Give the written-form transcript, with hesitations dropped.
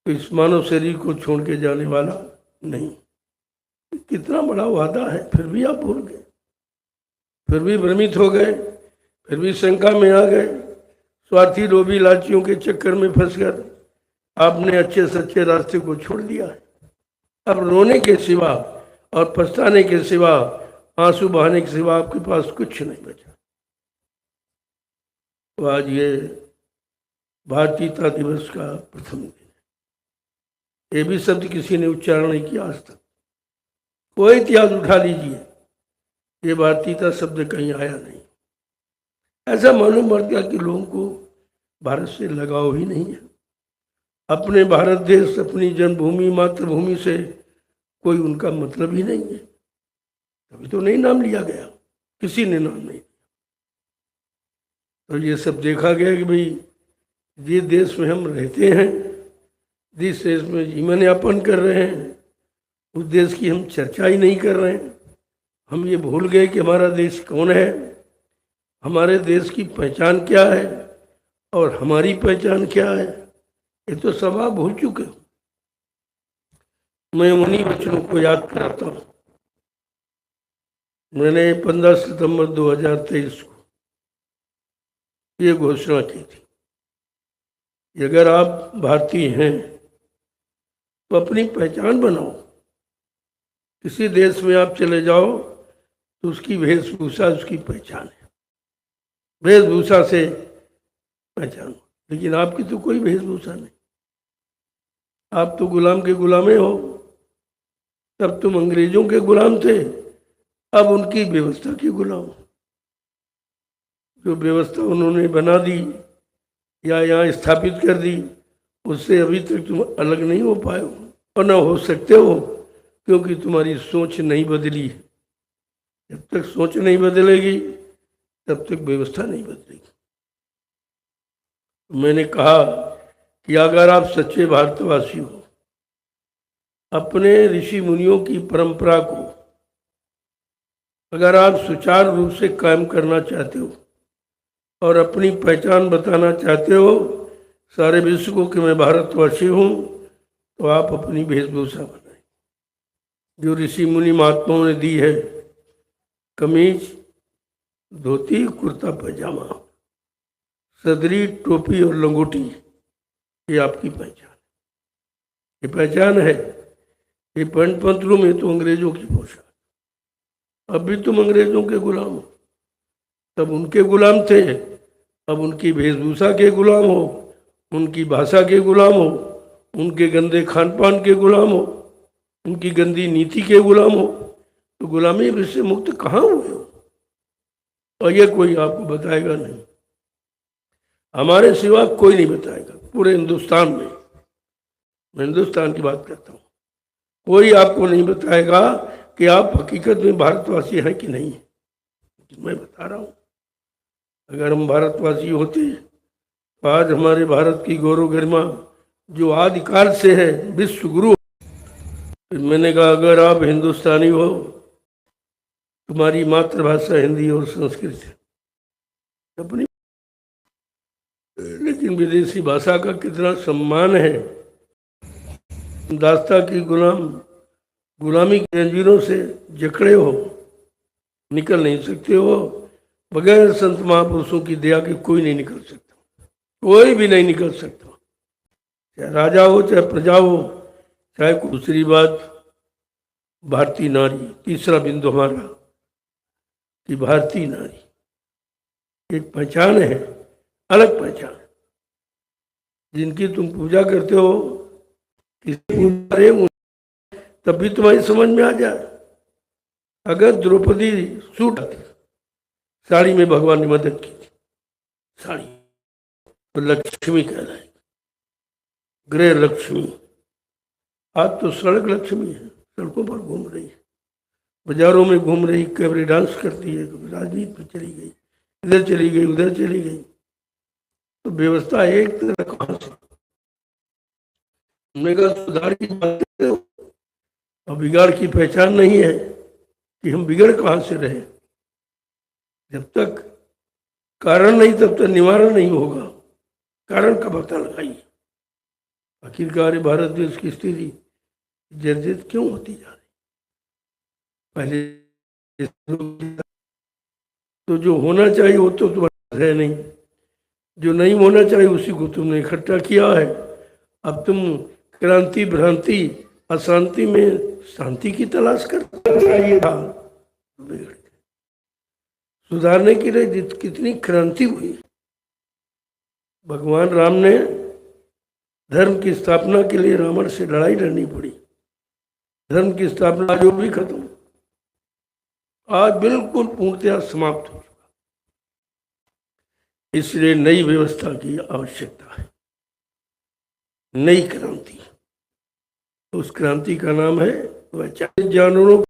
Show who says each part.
Speaker 1: तो इस मानव शरीर को छोड़ के जाने वाला नहीं। कितना बड़ा वादा है, फिर भी आप भूल गए, फिर भी भ्रमित हो गए, फिर भी शंका में आ गए, स्वार्थी लोभी लालचियों के चक्कर में फंसकर आपने अच्छे सच्चे रास्ते को छोड़ दिया है। अब रोने के सिवा और पछताने के सिवा, आंसू बहाने के सिवा आपके पास कुछ नहीं बचा। तो आज ये भारतीयता दिवस का प्रथम दिन है। ये भी शब्द किसी ने उच्चारण नहीं किया आज तक। कोई इतिहास उठा लीजिए, ये भारतीयता शब्द कहीं आया नहीं। ऐसा मालूम पड़ता कि लोगों को भारत से लगाव ही नहीं है। अपने भारत देश, अपनी जन्मभूमि, मातृभूमि से कोई उनका मतलब ही नहीं है। तभी तो नहीं नाम लिया गया, किसी ने नाम नहीं। तो ये सब देखा गया कि भाई जिस देश में हम रहते हैं, जिस देश में जीवन यापन कर रहे हैं, उस देश की हम चर्चा ही नहीं कर रहे हैं। हम ये भूल गए कि हमारा देश कौन है, हमारे देश की पहचान क्या है और हमारी पहचान क्या है, ये तो सब आप भूल चुके हो। मैं उन्हीं वचनों को याद कराता हूँ। मैंने 15 सितंबर 2023 को ये घोषणा की थी कि अगर आप भारतीय हैं तो अपनी पहचान बनाओ। किसी देश में आप चले जाओ तो उसकी वेशभूषा उसकी पहचान है, वेशभूषा से पहचानो। लेकिन आपकी तो कोई वेशभूषा नहीं, आप तो गुलाम के गुलामे हो। तब तुम अंग्रेजों के गुलाम थे, अब उनकी व्यवस्था के गुलाम। जो व्यवस्था उन्होंने बना दी या यहाँ स्थापित कर दी, उससे अभी तक तुम अलग नहीं हो पाए हो और न हो सकते हो, क्योंकि तुम्हारी सोच नहीं बदली। जब तक सोच नहीं बदलेगी तब तक व्यवस्था नहीं बदलेगी। मैंने कहा कि अगर आप सच्चे भारतवासी हो, अपने ऋषि मुनियों की परंपरा को अगर आप सुचारू रूप से कायम करना चाहते हो और अपनी पहचान बताना चाहते हो सारे विश्व को कि मैं भारतवासी हूँ, तो आप अपनी वेशभूषा बनाएं जो ऋषि मुनि महात्माओं ने दी है। कमीज, धोती, कुर्ता पैजामा, सदरी, टोपी और लंगोटी, ये आपकी पहचान है। ये पहचान है। ये पंतलू में तो अंग्रेजों की पोशाक। अब भी तुम अंग्रेजों के गुलाम हो, तब उनके गुलाम थे, अब उनकी वेशभूषा के गुलाम हो, उनकी भाषा के गुलाम हो, उनके गंदे खान पान के गुलाम हो, उनकी गंदी नीति के गुलाम हो। तो गुलामी से मुक्त कहाँ हुए हो? और ये कोई आपको बताएगा नहीं, हमारे सिवा कोई नहीं बताएगा पूरे हिंदुस्तान में। मैं हिंदुस्तान की बात करता हूँ। कोई आपको नहीं बताएगा कि आप हकीकत में भारतवासी हैं कि नहीं। मैं बता रहा हूँ, अगर हम भारतवासी होते तो आज हमारे भारत की गौरव गरिमा जो आदिकाल से है, विश्व गुरु। मैंने कहा अगर आप हिंदुस्तानी हो, तुम्हारी मातृभाषा हिंदी और संस्कृत है अपनी, लेकिन विदेशी भाषा का कितना सम्मान है। दास्ता की गुलामी की जंजीरों से जकड़े हो, निकल नहीं सकते हो। बगैर संत महापुरुषों की दया के कोई नहीं निकल सकता, कोई भी नहीं निकल सकता, चाहे राजा हो चाहे प्रजा हो चाहे। दूसरी बात, भारतीय नारी, तीसरा बिंदु हमारा कि भारतीय नारी एक पहचान है, अलग पहचान, जिनकी तुम पूजा करते हो। तब भी तुम्हारी समझ में आ जाए। अगर द्रौपदी सूट आती, साड़ी में भगवान ने मदद की थी, साड़ी तो लक्ष्मी कहलाएगी, गृह लक्ष्मी। आज तो सड़क लक्ष्मी है, सड़कों पर घूम रही है, बाजारों में घूम रही, कैबरे डांस करती है, राजनीति में चली गई, इधर चली गई, उधर चली गई। तो व्यवस्था एक तरह कहाँ से? हमने कहा सुधार की बात है और बिगाड़ की पहचान नहीं है कि हम बिगड़ कहाँ से रहे। जब तक कारण नहीं तब तक निवारण नहीं होगा। कारण का पता लगाइए। आखिरकार भारत देश की स्थिति जर्जरित क्यों होती जा रही? पहले तो जो होना चाहिए वो तो तुम्हारे है नहीं, जो नहीं होना चाहिए उसी को तुमने इकट्ठा किया है। अब तुम क्रांति भ्रांति अशांति में शांति की तलाश करना चाहिए था। सुधारने के लिए कितनी क्रांति हुई। भगवान राम ने धर्म की स्थापना के लिए रावण से लड़ाई लड़नी पड़ी। धर्म की स्थापना जो भी खत्म, आज बिल्कुल पूर्णतया समाप्त हो चुका। इसलिए नई व्यवस्था की आवश्यकता है, नई क्रांति। उस क्रांति का नाम है वैचारिक जानवरों